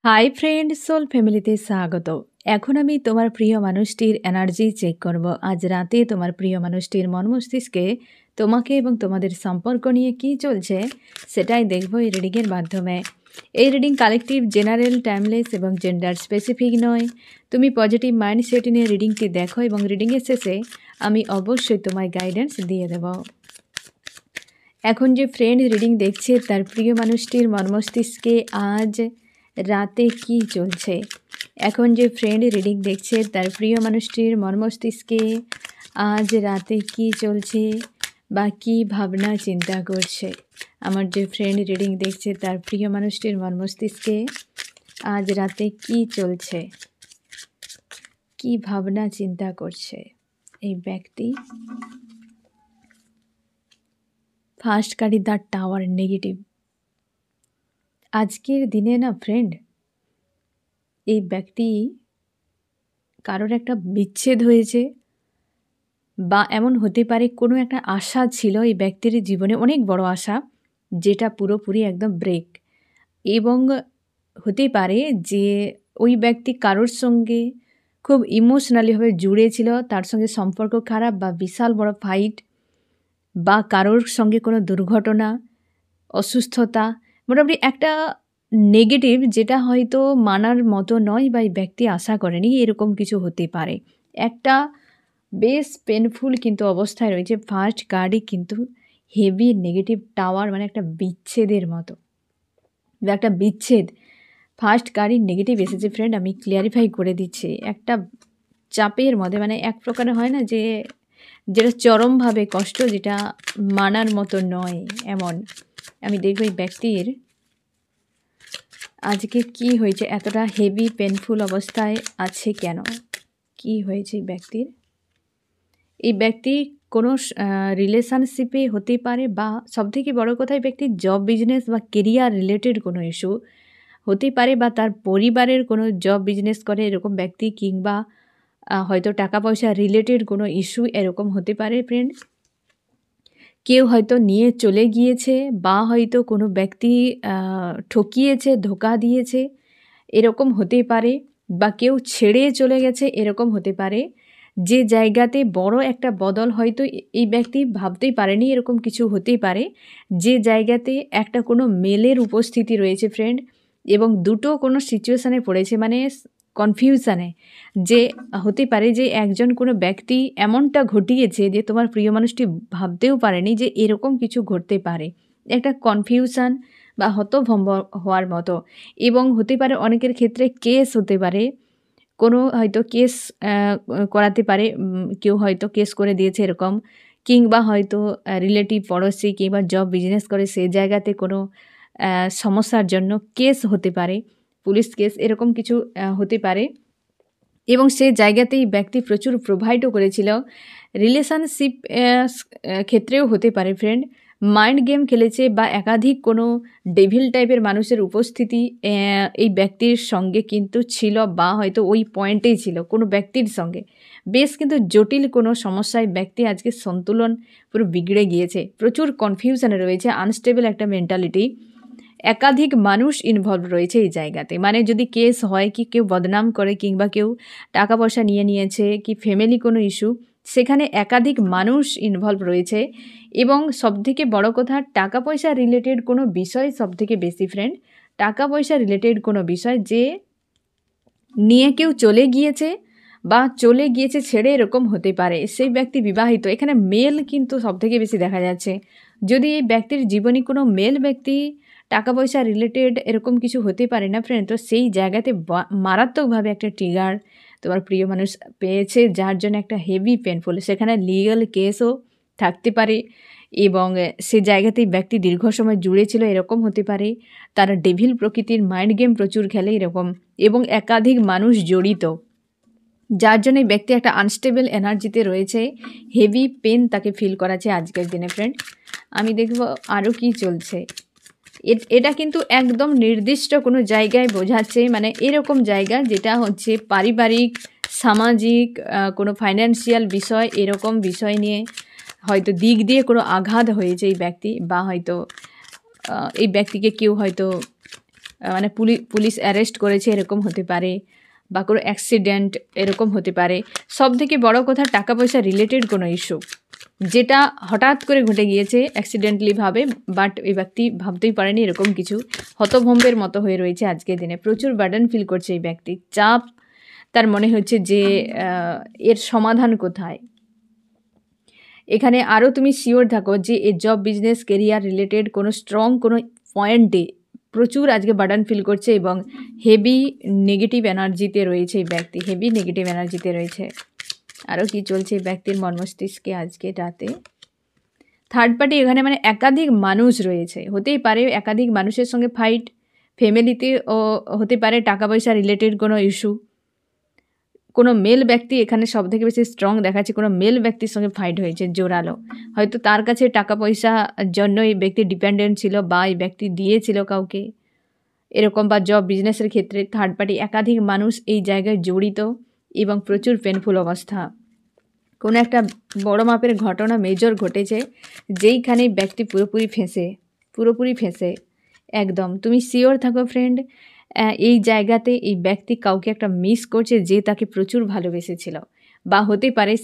Hi friend, soul ফ্যামিলিতে স্বাগত। এখন আমি তোমার প্রিয় মানুষটির এনার্জি চেক করব। আজ রাতে তোমার প্রিয় মানুষটির মন মস্তিষ্কে তোমাকে এবং তোমাদের সম্পর্ক নিয়ে কী চলছে সেটাই দেখব এই রিডিংয়ের মাধ্যমে। এই রিডিং কালেকটিভ, জেনারেল, টাইমলেস এবং জেন্ডার স্পেসিফিক নয়। তুমি পজিটিভ মাইন্ডসেট নিয়ে রিডিংটি দেখো এবং রিডিংয়ের শেষে আমি অবশ্যই তোমায় গাইডেন্স দিয়ে দেব। এখন যে ফ্রেন্ড রিডিং দেখছে তার প্রিয় মানুষটির মন মস্তিষ্কে আজ রাতে কি চলছে। এখন যে ফ্রেন্ড রিডিং দেখছে তার প্রিয় মানুষটির মন মস্তিষ্কে আজ রাতে কি চলছে বা কী ভাবনা চিন্তা করছে। আমার যে ফ্রেন্ড রিডিং দেখছে তার প্রিয় মানুষটির মন মস্তিষ্কে আজ রাতে কি চলছে, কি ভাবনা চিন্তা করছে এই ব্যক্তি। First card the tower, negative. আজকের দিনে না ফ্রেন্ড, এই ব্যক্তি কারোর একটা বিচ্ছেদ হয়েছে বা এমন হতে পারে কোনো একটা আশা ছিল এই ব্যক্তির জীবনে, অনেক বড় আশা, যেটা পুরোপুরি একদম ব্রেক। এবং হতে পারে যে ওই ব্যক্তি কারোর সঙ্গে খুব ইমোশনালিভাবে জুড়ে ছিল, তার সঙ্গে সম্পর্ক খারাপ বা বিশাল বড় ফাইট বা কারোর সঙ্গে কোনো দুর্ঘটনা, অসুস্থতা, মোটামুটি একটা নেগেটিভ যেটা হয়তো মানার মতো নয় বা এই ব্যক্তি আশা করেনি, এরকম কিছু হতে পারে। একটা বেশ পেনফুল কিন্তু অবস্থায় রয়েছে। ফার্স্ট কার্ডই কিন্তু হেভি নেগেটিভ, টাওয়ার, মানে একটা বিচ্ছেদের মতো বা একটা বিচ্ছেদ। ফার্স্ট কার্ডই নেগেটিভ এসেছে ফ্রেন্ড, আমি ক্লিয়ারিফাই করে দিচ্ছি। একটা চাপের মধ্যে, মানে এক প্রকারে হয় না যে যেটা চরমভাবে কষ্ট, যেটা মানার মতো নয় এমন। আমি দেখব এই ব্যক্তির আজকে কি হয়েছে, এতটা হেভি পেনফুল অবস্থায় আছে কেন, কি হয়েছে এই ব্যক্তির। এই ব্যক্তি কোনো রিলেশনশিপে হতে পারে বা সবথেকে বড় কথা এই ব্যক্তির জব, বিজনেস বা কেরিয়ার রিলেটেড কোনো ইস্যু হতে পারে, বা তার পরিবারের কোনো জব বিজনেস করে এরকম ব্যক্তি, কিংবা হয়তো টাকা পয়সা রিলেটেড কোনো ইস্যু এরকম হতে পারে ফ্রেন্ড। কেউ হয়তো নিয়ে চলে গিয়েছে বা হয়তো কোনো ব্যক্তি ঠকিয়েছে, ধোঁকা দিয়েছে, এরকম হতে পারে, বা কেউ ছেড়ে চলে গেছে, এরকম হতে পারে। যে জায়গাতে বড় একটা বদল হয়তো এই ব্যক্তি ভাবতেই পারেনি, এরকম কিছু হতেই পারে। যে জায়গাতে একটা কোনো মেলের উপস্থিতি রয়েছে ফ্রেন্ড, এবং দুটো কোনো সিচুয়েশানে পড়েছে, মানে কনফিউশানে, যে হতে পারে যে একজন কোনো ব্যক্তি এমনটা ঘটিয়েছে যে তোমার প্রিয় মানুষটি ভাবতেও পারেনি যে এরকম কিছু ঘটতে পারে। একটা কনফিউশান বা হতভম্ব হওয়ার মতো। এবং হতে পারে অনেকের ক্ষেত্রে কেস হতে পারে, কোনো হয়তো কেস করাতে পারে, কেউ হয়তো কেস করে দিয়েছে এরকম, কিংবা হয়তো রিলেটিভ, পড়োশি, কিংবা জব বিজনেস করে সে জায়গাতে কোনো সমস্যার জন্য কেস হতে পারে, পুলিশ কেস, এরকম কিছু হতে পারে। এবং সে জায়গাতেই ব্যক্তি প্রচুর প্রোভাইডও করেছিল। রিলেশনশিপ ক্ষেত্রেও হতে পারে ফ্রেন্ড, মাইন্ড গেম খেলেছে বা একাধিক কোনো ডেভিল টাইপের মানুষের উপস্থিতি এই ব্যক্তির সঙ্গে কিন্তু ছিল, বা হয়তো ওই পয়েন্টেই ছিল কোনো ব্যক্তির সঙ্গে। বেশ কিন্তু জটিল কোনো সমস্যায় ব্যক্তি আজকে সন্তুলন পুরো বিগড়ে গিয়েছে, প্রচুর কনফিউশনে রয়েছে, আনস্টেবল একটা মেন্টালিটি। একাধিক মানুষ ইনভলভ রয়েছে এই জায়গাতে, মানে যদি কেস হয়, কি কেউ বদনাম করে, কিংবা কেউ টাকা পয়সা নিয়ে নিয়েছে, কি ফ্যামিলি কোনো ইস্যু, সেখানে একাধিক মানুষ ইনভলভ রয়েছে। এবং সবথেকে বড় কথা, টাকা পয়সা রিলেটেড কোনো বিষয় সবথেকে বেশি ফ্রেন্ড, টাকা পয়সা রিলেটেড কোনো বিষয় যে নিয়ে কেউ চলে গিয়েছে বা চলে গিয়েছে ছেড়ে, এরকম হতে পারে। সেই ব্যক্তি বিবাহিত, এখানে মেল কিন্তু সবথেকে বেশি দেখা যাচ্ছে। যদি এই ব্যক্তির জীবনে কোনো মেল ব্যক্তি টাকা পয়সা রিলেটেড এরকম কিছু হতে পারে না ফ্রেন্ড, তো সেই জায়গাতে মারাত্মকভাবে একটা ট্রিগার তোমার প্রিয় মানুষ পেয়েছে, যার জন্য একটা হেভি পেনফুল, সেখানে লিগ্যাল কেসও থাকতে পারে। এবং সে জায়গাতেই ব্যক্তি দীর্ঘ সময় জুড়ে ছিল, এরকম হতে পারে। তারা ডেভিল প্রকৃতির মাইন্ড গেম প্রচুর খেলে এরকম, এবং একাধিক মানুষ জড়িত, যার জন্য এই ব্যক্তি একটা আনস্টেবল এনার্জিতে রয়েছে, হেভি পেন তাকে ফিল করাচ্ছে আজকের দিনে ফ্রেন্ড। আমি দেখব আরও কি চলছে। এটা কিন্তু একদম নির্দিষ্ট কোনো জায়গায় বোঝাচ্ছে, মানে এরকম জায়গা যেটা হচ্ছে পারিবারিক, সামাজিক, কোনো ফাইন্যান্সিয়াল বিষয়, এরকম বিষয় নিয়ে হয়তো দিক দিয়ে কোনো আঘাত হয়েছে এই ব্যক্তি, বা হয়তো এই ব্যক্তিকে কেউ হয়তো মানে পুলিশ অ্যারেস্ট করেছে এরকম হতে পারে, বা কোনো অ্যাক্সিডেন্ট এরকম হতে পারে। সবথেকে বড় কথা টাকা পয়সা রিলেটেড কোনো ইস্যু, যেটা হঠাৎ করে ঘটে গিয়েছে অ্যাক্সিডেন্টালিভাবে, বাট এই ব্যক্তি ভাবতেই পারেনি এরকম কিছু। হতভম্বের মতো হয়ে রয়েছে আজকের দিনে, প্রচুর বার্ডেন ফিল করছে এই ব্যক্তি, চাপ তার মনে হচ্ছে যে এর সমাধান কোথায়। এখানে আরও তুমি শিওর থাকো যে এই জব বিজনেস কেরিয়ার রিলেটেড কোনো স্ট্রং কোনো পয়েন্টে প্রচুর আজকে বার্ডেন ফিল করছে এবং হেভি নেগেটিভ এনার্জিতে রয়েছে এই ব্যক্তি, হেভি নেগেটিভ এনার্জিতে রয়েছে। আরও কি চলছে এই ব্যক্তির মন মস্তিষ্কে আজকে রাতে। থার্ড পার্টি এখানে মানে একাধিক মানুষ রয়েছে, হতেই পারে একাধিক মানুষের সঙ্গে ফাইট, ফ্যামিলিতে ও হতে পারে টাকা পয়সা রিলেটেড কোনো ইস্যু। কোনো মেল ব্যক্তি এখানে সবথেকে বেশি স্ট্রং দেখাচ্ছে, কোনো মেল ব্যক্তির সঙ্গে ফাইট হয়েছে জোরালো, হয়তো তার কাছে টাকা পয়সার জন্য এই ব্যক্তি ডিপেন্ডেন্ট ছিল বা এই ব্যক্তি দিয়েছিল কাউকে এরকম, বা জব বিজনেসের ক্ষেত্রে থার্ড পার্টি একাধিক মানুষ এই জায়গায় জড়িত এবং প্রচুর পেনফুল অবস্থা। কোনো একটা বড় মাপের ঘটনা মেজর ঘটেছে যেইখানে ব্যক্তি পুরোপুরি ফেঁসে একদম। তুমি শিওর থাকো ফ্রেন্ড, এই জায়গাতে এই ব্যক্তি কাউকে একটা মিস করছে যে তাকে প্রচুর ভালোবেসেছিল, বা হতে পারে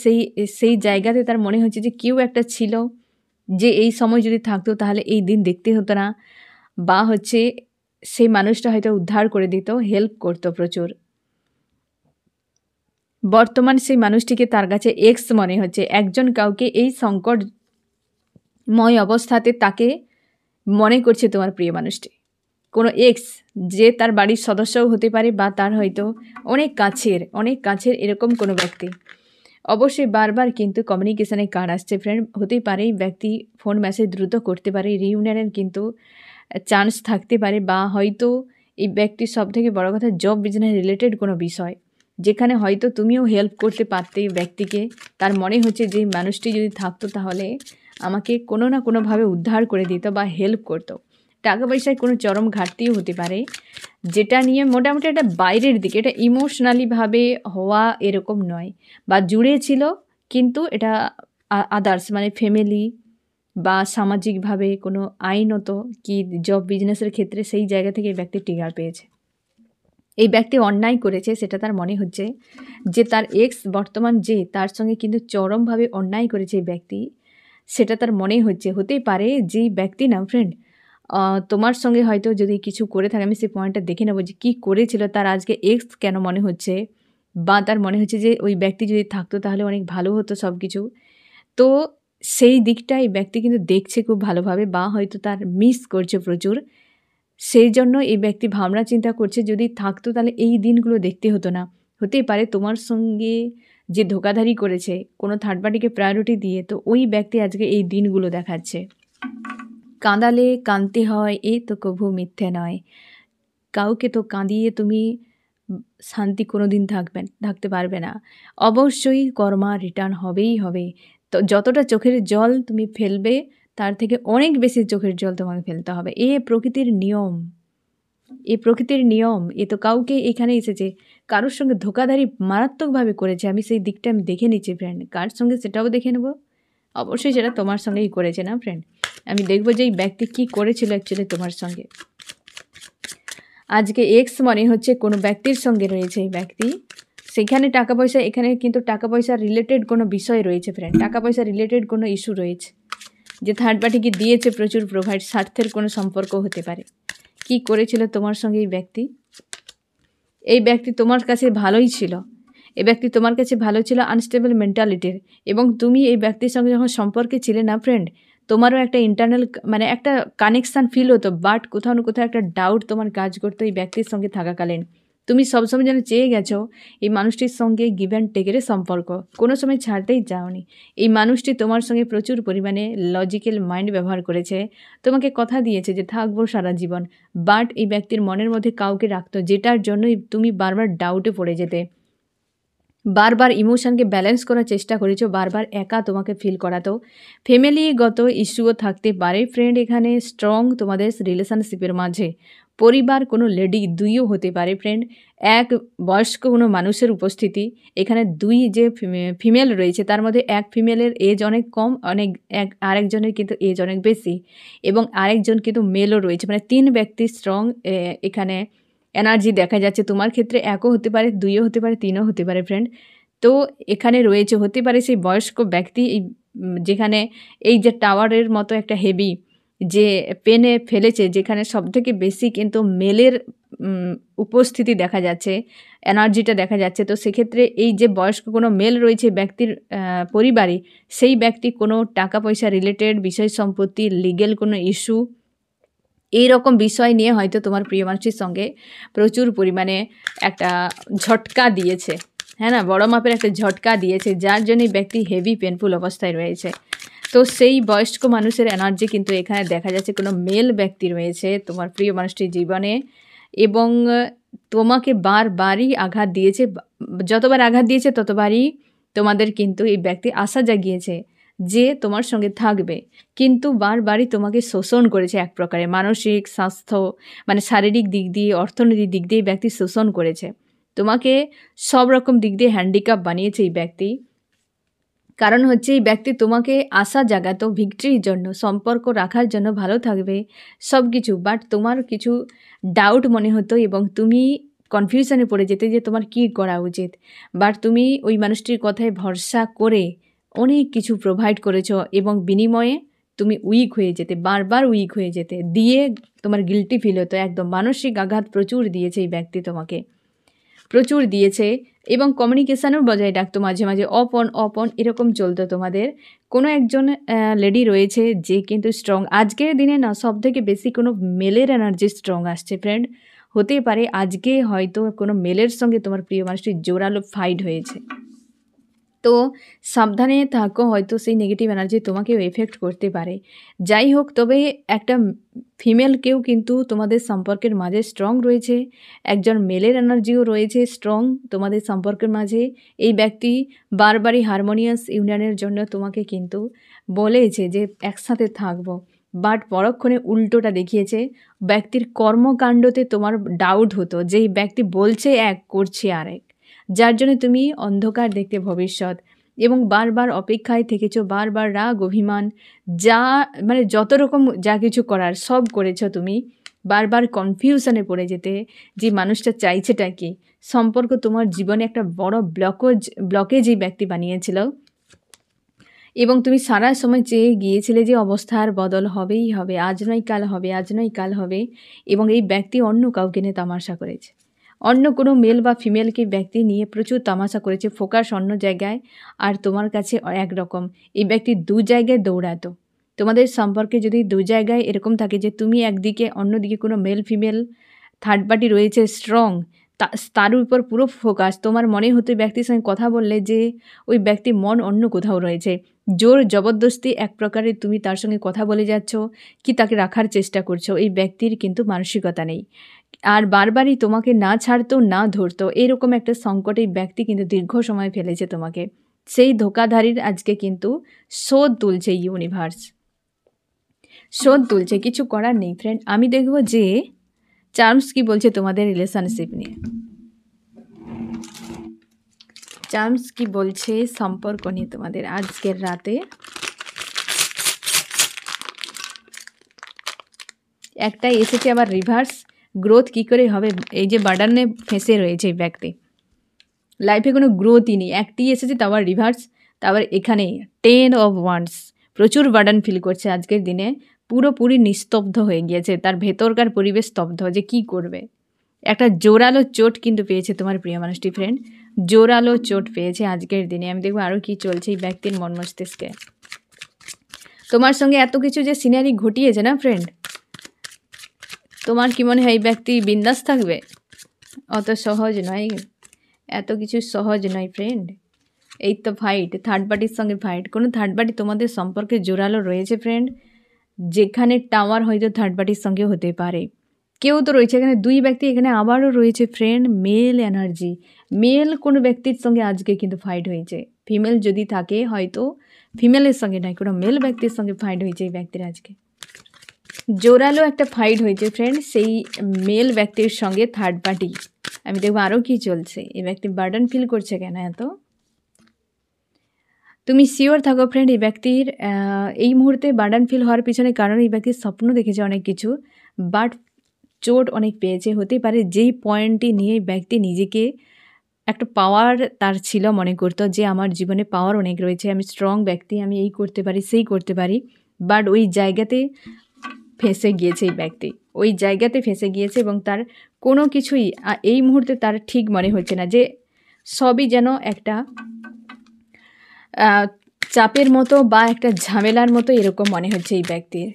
সেই জায়গাতে তার মনে হচ্ছে যে কেউ একটা ছিল যে এই সময় যদি থাকতো তাহলে এই দিন দেখতে হতো না, বা হচ্ছে সেই মানুষটা হয়তো উদ্ধার করে দিত, হেল্প করতো প্রচুর। বর্তমান সেই মানুষটিকে তার কাছে এক্স মনে হচ্ছে, একজন কাউকে এই সংকটময় অবস্থাতে তাকে মনে করছে তোমার প্রিয় মানুষটি, কোনো এক্স যে তার বাড়ির সদস্যও হতে পারে বা তার হয়তো অনেক কাছের এরকম কোনো ব্যক্তি। অবশ্যই বারবার কিন্তু কমিউনিকেশানে কার্ড আসছে ফ্রেন্ড, হতেই পারে এই ব্যক্তি ফোন মেসেজ দ্রুত করতে পারে, রিইউনিয়নের কিন্তু চান্স থাকতে পারে, বা হয়তো এই ব্যক্তির সবথেকে বড় কথা জব বিজনেস রিলেটেড কোনো বিষয় যেখানে হয়তো তুমিও হেল্প করতে পারতে ব্যক্তিকে, তার মনে হচ্ছে যে মানুষটি যদি থাকতো তাহলে আমাকে কোনো না কোনোভাবে উদ্ধার করে দিত বা হেল্প করতো। টাকা পয়সায় কোনো চরম ঘাটতিও হতে পারে, যেটা নিয়ে মোটামুটি একটা বাইরের দিকে, এটা ইমোশনালিভাবে হওয়া এরকম নয়, বা জুড়ে ছিল কিন্তু এটা আদার্স মানে ফ্যামিলি বা সামাজিকভাবে কোনো আইনত কি জব বিজনেসের ক্ষেত্রে সেই জায়গা থেকে এই ব্যক্তি ট্রিগার পেয়েছে। এই ব্যক্তি অন্যায় করেছে সেটা তার মনে হচ্ছে, যে তার এক্স বর্তমান যে তার সঙ্গে কিন্তু চরমভাবে অন্যায় করেছে এই ব্যক্তি, সেটা তার মনে হচ্ছে। হতেই পারে যে ব্যক্তি না ফ্রেন্ড তোমার সঙ্গে হয়তো যদি কিছু করে থাকে, আমি সেই পয়েন্টটা দেখে নেবো যে কী করেছিল, তার আজকে এক্স কেন মনে হচ্ছে, বা তার মনে হচ্ছে যে ওই ব্যক্তি যদি থাকতো তাহলে অনেক ভালো হতো সব কিছু। তো সেই দিকটা এই ব্যক্তি কিন্তু দেখছে খুব ভালোভাবে, বা হয়তো তার মিস করছে প্রচুর, সেই জন্য এই ব্যক্তি ভাবনা চিন্তা করছে যদি থাকতো তাহলে এই দিনগুলো দেখতে হতো না। হতেই পারে তোমার সঙ্গে যে ধোঁকাধারি করেছে কোনো থার্ড পার্টিকে প্রায়োরিটি দিয়ে, তো ওই ব্যক্তি আজকে এই দিনগুলো দেখাচ্ছে। কাঁদালে কাঁদতে হয় এ তো কভু মিথ্যে নয়, কাউকে তো কাঁদিয়ে তুমি শান্তি কোনো দিন থাকতে পারবে না, অবশ্যই কর্মা রিটার্ন হবেই হবে। তো যতটা চোখের জল তুমি ফেলবে তার থেকে অনেক বেশি চোখের জল তোমাকে ফেলতে হবে, এ প্রকৃতির নিয়ম। এ তো কাউকে এখানে এসেছে কারোর সঙ্গে ধোঁকাধারি মারাত্মকভাবে করেছে, আমি সেই দিকটা আমি দেখে নিচ্ছি ফ্রেন্ড, কার সঙ্গে সেটাও দেখে নেব। অবশ্যই সেটা তোমার সঙ্গেই করেছে না ফ্রেন্ড, আমি দেখব যে এই ব্যক্তি কী করেছিল অ্যাকচুয়ালি তোমার সঙ্গে। আজকে এক্স মনে হচ্ছে কোনো ব্যক্তির সঙ্গে রয়েছে এই ব্যক্তি, সেখানে টাকা পয়সা, এখানে কিন্তু টাকা পয়সা রিলেটেড কোনো বিষয় রয়েছে ফ্রেন্ড, টাকা পয়সা রিলেটেড কোনো ইস্যু রয়েছে, যে থার্ড পার্টিকে দিয়েছে প্রচুর প্রোভাইড, স্বার্থের কোনো সম্পর্ক হতে পারে। কি করেছিল তোমার সঙ্গে এই ব্যক্তি তোমার কাছে ভালোই ছিল, এই ব্যক্তি তোমার কাছে ভালো ছিল, আনস্টেবল মেন্টালিটির, এবং তুমি এই ব্যক্তির সঙ্গে যখন সম্পর্কে ছিলে না ফ্রেন্ড, তোমারও একটা ইন্টারনাল মানে একটা কানেকশান ফিল হতো, বাট কোথাও না কোথাও একটা ডাউট তোমার কাজ করতো এই ব্যক্তির সঙ্গে থাকাকালীন। তুমি সবসময় যেন চেয়ে গেছো এই মানুষটির সঙ্গে গিভ অ্যান্ড টেকের সম্পর্ক, কোনো সময় ছাড়তেই চাওনি। এই মানুষটি তোমার সঙ্গে প্রচুর পরিমাণে লজিক্যাল মাইন্ড ব্যবহার করেছে, তোমাকে কথা দিয়েছে যে থাকবো সারা জীবন, বাট এই ব্যক্তির মনের মধ্যে কাউকে রাখতো, যেটার জন্যই তুমি বারবার ডাউটে পড়ে যেতে, বারবার ইমোশনকে ব্যালেন্স করার চেষ্টা করেছো, বারবার একা তোমাকে ফিল করাতো। ফ্যামিলিগত ইস্যুও থাকতে পারে ফ্রেন্ড, এখানে স্ট্রং তোমাদের রিলেশনশিপের মাঝে পরিবার, কোনো লেডি, দুইও হতে পারে ফ্রেন্ড। এক বয়স্ক কোনো মানুষের উপস্থিতি, এখানে দুই যে ফিমেল রয়েছে তার মধ্যে এক ফিমেলের এজ অনেক কম, আরেকজনের কিন্তু এজ অনেক বেশি, এবং আরেকজন কিন্তু মেলও রয়েছে, মানে 3 ব্যক্তি স্ট্রং এখানে এনার্জি দেখা যাচ্ছে। তোমার ক্ষেত্রে একও হতে পারে, দুইও হতে পারে, 3ও হতে পারে ফ্রেন্ড। তো এখানে রয়েছে, হতে পারে সেই বয়স্ক ব্যক্তি এই যেখানে এই যে টাওয়ারের মতো একটা হেভি যে পেনে ফেলেছে, যেখানে সবথেকে বেশি কিন্তু মেলের উপস্থিতি দেখা যাচ্ছে, এনার্জিটা দেখা যাচ্ছে। তো সেক্ষেত্রে এই যে বয়স্ক কোনো মেল রয়েছে ব্যক্তির পরিবারে, সেই ব্যক্তি কোনো টাকা পয়সা রিলেটেড বিষয় সম্পত্তি, লিগেল কোনো ইস্যু, এই রকম বিষয় নিয়ে হয়তো তোমার প্রিয় মানুষের সঙ্গে প্রচুর পরিমাণে একটা ঝটকা দিয়েছে, হ্যাঁ না, বড় মাপের একটা ঝটকা দিয়েছে, যার জন্যই ব্যক্তি হেভি পেনফুল অবস্থায় রয়েছে। তো সেই বয়স্ক মানুষের এনার্জি কিন্তু এখানে দেখা যাচ্ছে, কোনো মেল ব্যক্তি রয়েছে তোমার প্রিয় মানুষটির জীবনে, এবং তোমাকে বারবারই আঘাত দিয়েছে। যতবার আঘাত দিয়েছে ততবারই তোমাদের কিন্তু এই ব্যক্তি আশা জাগিয়েছে যে তোমার সঙ্গে থাকবে, কিন্তু বারবারই তোমাকে শোষণ করেছে এক প্রকারে, মানসিক স্বাস্থ্য, মানে শারীরিক দিক দিয়ে, অর্থনৈতিক দিক দিয়ে ব্যক্তি শোষণ করেছে তোমাকে, সব রকম দিক দিয়ে হ্যান্ডিক্যাপ বানিয়েছে এই ব্যক্তি। কারণ হচ্ছে এই ব্যক্তি তোমাকে আশা জাগাতো ভিক্টরির জন্য, সম্পর্ক রাখার জন্য, ভালো থাকবে সব কিছু, বাট তোমার কিছু ডাউট মনে হতো এবং তুমি কনফিউশনে পড়ে যেতে যে তোমার কী করা উচিত। বাট তুমি ওই মানুষটির কথায় ভরসা করে অনেক কিছু প্রোভাইড করেছো, এবং বিনিময়ে তুমি উইক হয়ে যেতে, বারবার উইক হয়ে যেতে, দিয়ে তোমার গিল্টি ফিল হতো একদম। মানসিক আঘাত প্রচুর দিয়েছে এই ব্যক্তি তোমাকে, প্রচুর দিয়েছে, এবং কমিউনিকেশানও বজায় রাখতো মাঝে মাঝে, অফ অন এরকম চলতো তোমাদের। কোনো একজন লেডি রয়েছে যে কিন্তু স্ট্রং, আজকের দিনে না সব থেকে বেশি কোনো মেলের এনার্জি স্ট্রং আসছে ফ্রেন্ড। হতে পারে আজকে হয়তো কোনো মেলের সঙ্গে তোমার প্রিয় মানুষটির জোরালো ফাইট হয়েছে, তো সাবধানে থাকো, হয়তো সেই নেগেটিভ এনার্জি তোমাকেও এফেক্ট করতে পারে। যাই হোক, তবে একটা ফিমেলকেও কিন্তু তোমাদের সম্পর্কের মাঝে স্ট্রং রয়েছে, একজন মেলের এনার্জিও রয়েছে স্ট্রং তোমাদের সম্পর্কের মাঝে। এই ব্যক্তি বারবারই হারমোনিয়াস ইউনিয়নের জন্য তোমাকে কিন্তু বলেছে যে একসাথে থাকবো, বাট পরক্ষণে উল্টোটা দেখিয়েছে। ব্যক্তির কর্মকাণ্ডতে তোমার ডাউট হতো যে এই ব্যক্তি বলছে এক, করছে আরেক, যার জন্য তুমি অন্ধকার দেখতে ভবিষ্যৎ, এবং বারবার অপেক্ষায় থেকেছো, বারবার রাগ অভিমান, যা মানে যত রকম যা কিছু করার সব করেছো তুমি, বারবার কনফিউশনে পড়ে যেতে যে মানুষটা চাইছেটা কি। সম্পর্ক তোমার জীবনে একটা বড় ব্লকেজ এই ব্যক্তি বানিয়েছিল, এবং তুমি সারা সময় চেয়ে গিয়েছিলে যে অবস্থার বদল হবেই হবে, আজ নয় কাল হবে, আজ নয় কাল হবে, এবং এই ব্যক্তি অন্য কাউকে নিয়ে তামাশা করেছে, অন্য কোনো মেল বা ফিমেলকে ব্যক্তি নিয়ে প্রচুর তামাশা করেছে, ফোকাস অন্য জায়গায়, আর তোমার কাছে একরকম। এই ব্যক্তি 2 জায়গায় দৌড়াতো। তোমাদের সম্পর্কে যদি 2 জায়গায় এরকম থাকে যে তুমি একদিকে, অন্যদিকে কোনো মেল ফিমেল থার্ড পার্টি রয়েছে স্ট্রং, তার উপর পুরো ফোকাস, তোমার মনে হতো ব্যক্তির সঙ্গে কথা বললে যে ওই ব্যক্তির মন অন্য কোথাও রয়েছে, জোর জবরদস্তি এক প্রকারে তুমি তার সঙ্গে কথা বলে যাচ্ছ কি তাকে রাখার চেষ্টা করছো, এই ব্যক্তির কিন্তু মানসিকতা নেই, আর বারবারই তোমাকে না ছাড়তো না ধরতো, এরকম একটা সংকটে ব্যক্তি কিন্তু দীর্ঘ সময় ফেলেছে তোমাকে। সেই ধোকাধারীর আজকে কিন্তু শোধ তুলছে ইউনিভার্স, শোধ তুলছে, কিছু করার নেই ফ্রেন্ড। আমি দেখব যে চার্মস কি বলছে তোমাদের রিলেশনশিপ নিয়ে, চার্মস কি বলছে সম্পর্ক নিয়ে তোমাদের আজকের রাতে। একটাই এসেছে আবার রিভার্স, গ্রোথ কি করে হবে, এই যে বার্ডানে ফেঁসে রয়েছে এই ব্যক্তি, লাইফে কোনো গ্রোথই নেই, একটি এসেছে তারপর রিভার্স, তারপর এখানে 10 অফ ওয়ান্ডস, প্রচুর বার্ডান ফিল করছে আজকের দিনে, পুরোপুরি নিস্তব্ধ হয়ে গিয়েছে, তার ভেতরকার পরিবেশ স্তব্ধ, যে কি করবে। একটা জোরালো চোট কিন্তু পেয়েছে তোমার প্রিয় মানুষটি ফ্রেন্ড, জোরালো চোট পেয়েছে আজকের দিনে। আমি দেখবো আরও কি চলছে এই ব্যক্তির মন মস্তিষ্কে। তোমার সঙ্গে এত কিছু যে সিনারি ঘটিয়েছে না ফ্রেন্ড, তোমার কি মনে হয় এই ব্যক্তি বিন্দাস থাকবে? অত সহজ নয়, এত কিছু সহজ নয় ফ্রেন্ড। এই তো ফাইট, থার্ড পার্টির সঙ্গে ফাইট, কোনো থার্ড পার্টি তোমাদের সম্পর্কে জোরালো রয়েছে ফ্রেন্ড, যেখানে টাওয়ার হয়তো থার্ড পার্টির সঙ্গে হতে পারে, কেউ তো রয়েছে এখানে, 2 ব্যক্তি এখানে আবারও রয়েছে ফ্রেন্ড, মেল এনার্জি, মেল কোনো ব্যক্তির সঙ্গে আজকে কিন্তু ফাইট হয়েছে, ফিমেল যদি থাকে হয়তো ফিমেলের সঙ্গে নয়, কোনো মেল ব্যক্তির সঙ্গে ফাইট হয়েছে এই ব্যক্তির আজকে। জোরালো একটা ফাইট হয়েছে ফ্রেন্ড সেই মেল ব্যক্তির সঙ্গে থার্ড পার্টি। আমি দেখবো আরও কি চলছে, এই ব্যক্তি বার্ডেন ফিল করছে কেন এত। তুমি শিওর থাকো ফ্রেন্ড, এই ব্যক্তির এই মুহূর্তে বার্ডেন ফিল হওয়ার পিছনে কারণ এই ব্যক্তির স্বপ্ন দেখেছে অনেক কিছু, বাট চোট অনেক পেয়েছে। হতে পারে যেই পয়েন্টটি নিয়ে এই ব্যক্তি নিজেকে একটা পাওয়ার তার ছিল, মনে করতো যে আমার জীবনে পাওয়ার অনেক রয়েছে, আমি স্ট্রং ব্যক্তি, আমি এই করতে পারি সেই করতে পারি, বাট ওই জায়গাতে ফেঁসে গিয়েছে এই ব্যক্তি, ওই জায়গাতে ফেঁসে গিয়েছে এবং তার কোনো কিছুই এই মুহূর্তে তার ঠিক মনে হচ্ছে না, যে সবই যেন একটা চাপের মতো বা একটা ঝামেলার মতো এরকম মনে হচ্ছে এই ব্যক্তির।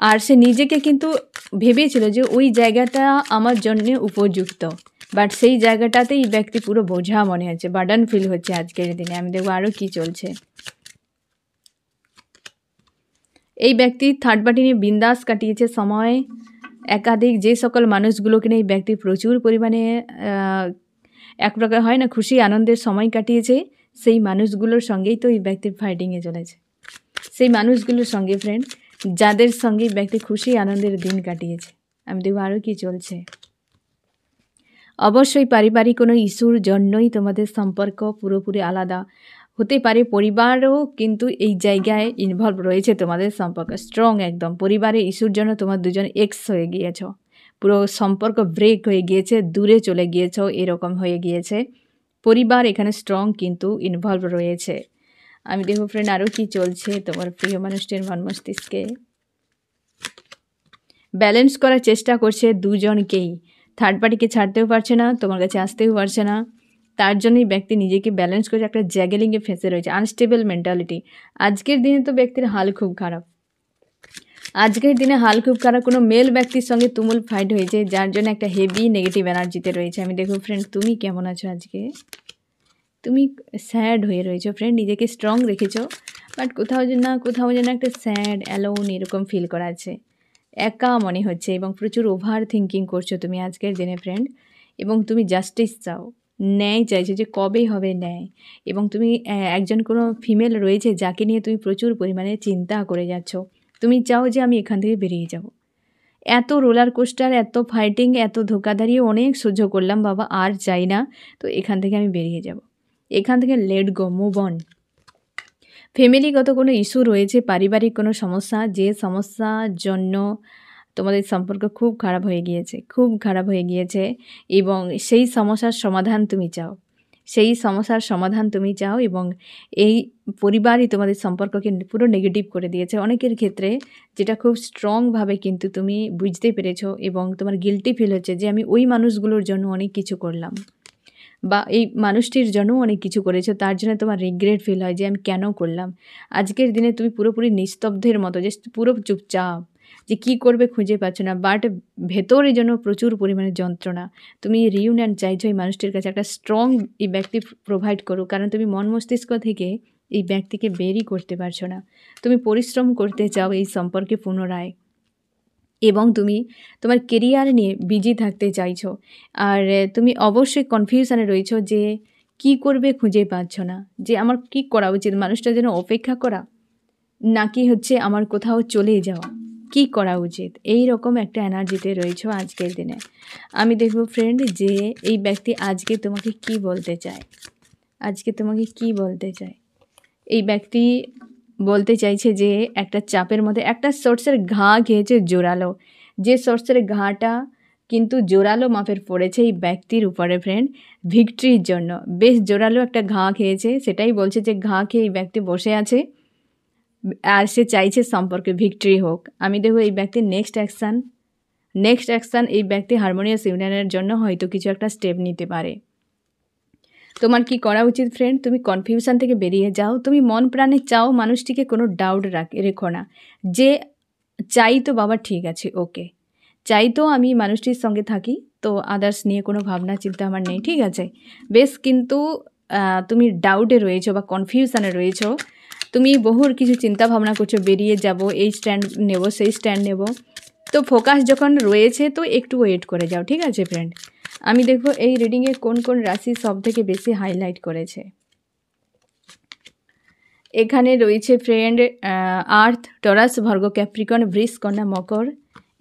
আর সে নিজেকে কিন্তু ভেবেছিল যে ওই জায়গাটা আমার জন্য উপযুক্ত, বাট সেই জায়গাটাতে এই ব্যক্তি পুরো বোঝা মনে হচ্ছে, বার্ডেন ফিল হচ্ছে আজকের দিনে। আমি দেখবো আরও কি চলছে। এই ব্যক্তি থার্ড পার্টি নিয়ে বিন্দাস কাটিয়েছে সময়, একাধিক যে সকল মানুষগুলোকে নিয়ে এই ব্যক্তি প্রচুর পরিমাণে এক প্রকার হয় না খুশি আনন্দের সময় কাটিয়েছে, সেই মানুষগুলোর সঙ্গেই তো এই ব্যক্তির ফাইটিংয়ে চলেছে। সেই মানুষগুলোর সঙ্গে ফ্রেন্ড, যাদের সঙ্গে এই ব্যক্তি খুশি আনন্দের দিন কাটিয়েছে। আমি দেখবো আরও কি চলছে। অবশ্যই পারিবারিক কোনো ইস্যুর জন্যই তোমাদের সম্পর্ক পুরোপুরি আলাদা হতে পারে, পরিবারও কিন্তু এই জায়গায় ইনভলভ রয়েছে, তোমাদের সম্পর্ক স্ট্রং একদম। পরিবারের ইস্যুর জন্য তোমার দুজন এক্স হয়ে গিয়েছ, পুরো সম্পর্ক ব্রেক হয়ে গিয়েছে, দূরে চলে গিয়েছ, এরকম হয়ে গিয়েছে। পরিবার এখানে স্ট্রং কিন্তু ইনভলভ রয়েছে। আমি দেখব ফ্রেন্ড আরও কি চলছে তোমার প্রিয় মানুষটির মন মস্তিষ্কে। ব্যালেন্স করার চেষ্টা করছে দুজনকেই, থার্ড পার্টিকে ছাড়তেও পারছে না, তোমার কাছে আসতেও পারছে না, তার জন্যই ব্যক্তি নিজেকে ব্যালেন্স করে একটা জ্যাগেলিংয়ে ফেঁসে রয়েছে, আনস্টেবল মেন্টালিটি। আজকের দিনে তো ব্যক্তির হাল খুব খারাপ, আজকের দিনে হাল খুব খারাপ। কোনো মেল ব্যক্তির সঙ্গে তুমুল ফাইট হয়েছে, যার জন্য একটা হেভি নেগেটিভ এনার্জিতে রয়েছে। আমি দেখো ফ্রেন্ড তুমি কেমন আছো আজকে। তুমি স্যাড হয়ে রয়েছো ফ্রেন্ড, নিজেকে স্ট্রং রেখেছো, বাট কোথাও যেন একটা স্যাড অ্যালোন এরকম ফিল করাচ্ছে, একা মনে হচ্ছে, এবং প্রচুর ওভার থিঙ্কিং করছো তুমি আজকের দিনে ফ্রেন্ড। এবং তুমি জাস্টিস চাও, ন্যায় চাইছো, যে কবে হবে ন্যায়। এবং তুমি একজন কোনো ফিমেল রয়েছে যাকে নিয়ে তুমি প্রচুর পরিমাণে চিন্তা করে যাচ্ছ। তুমি চাও যে আমি এখান থেকে বেরিয়ে যাব, এত রোলার কোস্টার, এত ফাইটিং, এত ধোকাধারি অনেক সহ্য করলাম বাবা, আর চাই না, তো এখান থেকে আমি বেরিয়ে যাব, এখান থেকে লেট গো, মুভ অন। ফ্যামিলিগত কোনো ইস্যু রয়েছে, পারিবারিক কোনো সমস্যা, যে সমস্যার জন্য তোমাদের সম্পর্ক খুব খারাপ হয়ে গিয়েছে, খুব খারাপ হয়ে গিয়েছে, এবং সেই সমস্যার সমাধান তুমি চাও, সেই সমস্যার সমাধান তুমি চাও। এবং এই পরিবারই তোমাদের সম্পর্ককে পুরো নেগেটিভ করে দিয়েছে অনেকের ক্ষেত্রে, যেটা খুব স্ট্রংভাবে কিন্তু তুমি বুঝতে পেরেছো, এবং তোমার গিল্টি ফিল হচ্ছে যে আমি ওই মানুষগুলোর জন্য অনেক কিছু করলাম, বা এই মানুষটির জন্য অনেক কিছু করেছো, তার জন্য তোমার রিগ্রেট ফিল হয় যে আমি কেন করলাম। আজকের দিনে তুমি পুরোপুরি নিস্তব্ধের মতো, যে পুরো চুপচাপ, যে কী করবে খুঁজে পাচ্ছ না, বাট ভেতরের জন্য প্রচুর পরিমাণে যন্ত্রণা। তুমি রিউনিয়ন চাইছো এই মানুষটির কাছে, একটা স্ট্রং এই ব্যক্তি প্রোভাইড করো, কারণ তুমি মন মস্তিষ্ক থেকে এই ব্যক্তিকে বেরই করতে পারছো না। তুমি পরিশ্রম করতে চাও এই সম্পর্কে পুনরায়, এবং তুমি তোমার কেরিয়ার নিয়ে বিজি থাকতে চাইছো। আর তুমি অবশ্যই কনফিউশনে রয়েছো যে কি করবে খুঁজে পাচ্ছ না, যে আমার কি করা উচিত, মানুষটার জন্য অপেক্ষা করা, নাকি হচ্ছে আমার কোথাও চলে যাওয়া, কি করা উচিত, এই রকম একটা এনার্জিতে রয়েছো আজকের দিনে। আমি দেখব ফ্রেন্ড যে এই ব্যক্তি আজকে তোমাকে কি বলতে চায়, আজকে তোমাকে কি বলতে চায়। এই ব্যক্তি বলতে চাইছে যে একটা চাপের মধ্যে একটা সোর্সের ঘা খেয়েছে জোরালো, যে সোর্সের ঘাটা কিন্তু জোরালো মাপের পড়েছে এই ব্যক্তির উপরে ফ্রেন্ড, ভিক্টরির জন্য বেশ জোরালো একটা ঘা খেয়েছে, সেটাই বলছে যে ঘা খেয়ে এই ব্যক্তি বসে আছে, আর সে চাইছে সম্পর্কে ভিক্টরি হোক। আমি দেখব এই ব্যক্তির নেক্সট অ্যাকশান এই ব্যক্তি হারমোনিয়াস ইউনিয়নের জন্য হয়তো কিছু একটা স্টেপ নিতে পারে। তোমার কি করা উচিত ফ্রেন্ড, তুমি কনফিউশন থেকে বেরিয়ে যাও, তুমি মন প্রাণে চাও মানুষটিকে, কোনো ডাউট রেখো না, যে চাই তো বাবা ঠিক আছে, ওকে চাই তো আমি মানুষটির সঙ্গে থাকি, তো আদার্স নিয়ে কোনো ভাবনা চিন্তা আমার নেই, ঠিক আছে বেশ। কিন্তু তুমি ডাউটে রয়েছো বা কনফিউশনে রয়েছো, তুমি বহুর কিছু চিন্তা ভাবনা করছো, বেরিয়ে যাব, এই স্ট্যান্ড নেব, সেই স্ট্যান্ড নেব, তো ফোকাস যখন রয়েছে তো একটু ওয়েট করে যাও, ঠিক আছে ফ্রেন্ড। আমি দেখব এই রিডিংয়ে কোন কোন রাশি সব থেকে বেশি হাইলাইট করেছে। এখানে রয়েছে ফ্রেন্ড আর্থ, টরাস, ভার্গো, ক্যাপ্রিকন, বৃষ, কন্যা, মকর।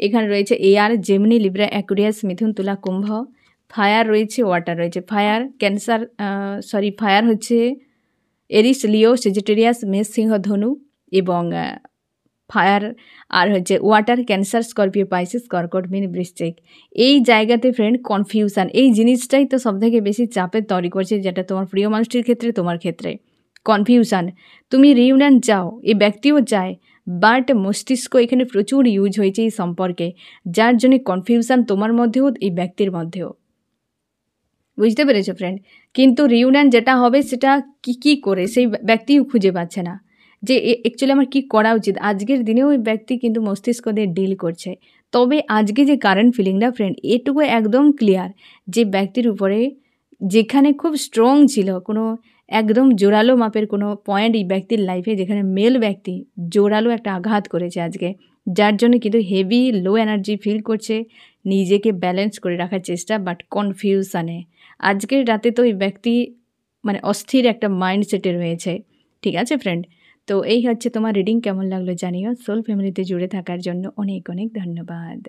এখানে রয়েছে এয়ার, জেমিনি, লিব্রা, অ্যাকুরিয়াস, মিথুন, তুলা, কুম্ভ। ফায়ার রয়েছে, ওয়াটার রয়েছে। ফায়ার ক্যান্সার, ফায়ার হচ্ছে এরিস, লিও, সেজিটেরিয়াস, মেষ, সিংহ, ধনু। এবং ফায়ার আর হচ্ছে ওয়াটার ক্যান্সার, স্করপিও, পাইসিস, কর্কট, মীন, বৃশ্চিক। এই জায়গাতে ফ্রেন্ড কনফিউশন, এই জিনিসটাই তো সবথেকে বেশি চাপের তৈরি করছে, যেটা তোমার প্রিয় মানুষটির ক্ষেত্রে, তোমার ক্ষেত্রে কনফিউশন। তুমি রিউনিয়ন চাও, এই ব্যক্তিও চায়, বাট মস্তিষ্ক এখানে প্রচুর ইউজ হয়েছে এই সম্পর্কে, যার জন্য কনফিউশন তোমার মধ্যেও এই ব্যক্তির মধ্যেও। বুঝতে পেরেছো ফ্রেন্ড? কিন্তু রিউনিয়ন যেটা হবে সেটা কী করে সেই ব্যক্তিও খুঁজে পাচ্ছে না যে অ্যাকচুয়ালি আমার কী করা উচিত। আজকের দিনেও ওই ব্যক্তি কিন্তু মস্তিষ্ক দিয়ে ডিল করছে। তবে আজকে যে কারেন্ট ফিলিংটা ফ্রেন্ড, এটুকু একদম ক্লিয়ার যে ব্যক্তির উপরে যেখানে খুব স্ট্রং ছিল, কোনো একদম জোরালো মাপের কোনো পয়েন্ট এই ব্যক্তির লাইফে, যেখানে মেল ব্যক্তি জোরালো একটা আঘাত করেছে আজকে, যার জন্য কিন্তু হেভি লো এনার্জি ফিল করছে, নিজেকে ব্যালেন্স করে রাখার চেষ্টা, বাট কনফিউশনে আজকের রাতে তো এই ব্যক্তি মানে অস্থির একটা মাইন্ডসেটে রয়েছে। ঠিক আছে ফ্রেন্ড? তো এই হচ্ছে তোমার রিডিং। কেমন লাগলো জানিও। সোল ফ্যামিলিতে জুড়ে থাকার জন্য অনেক অনেক ধন্যবাদ।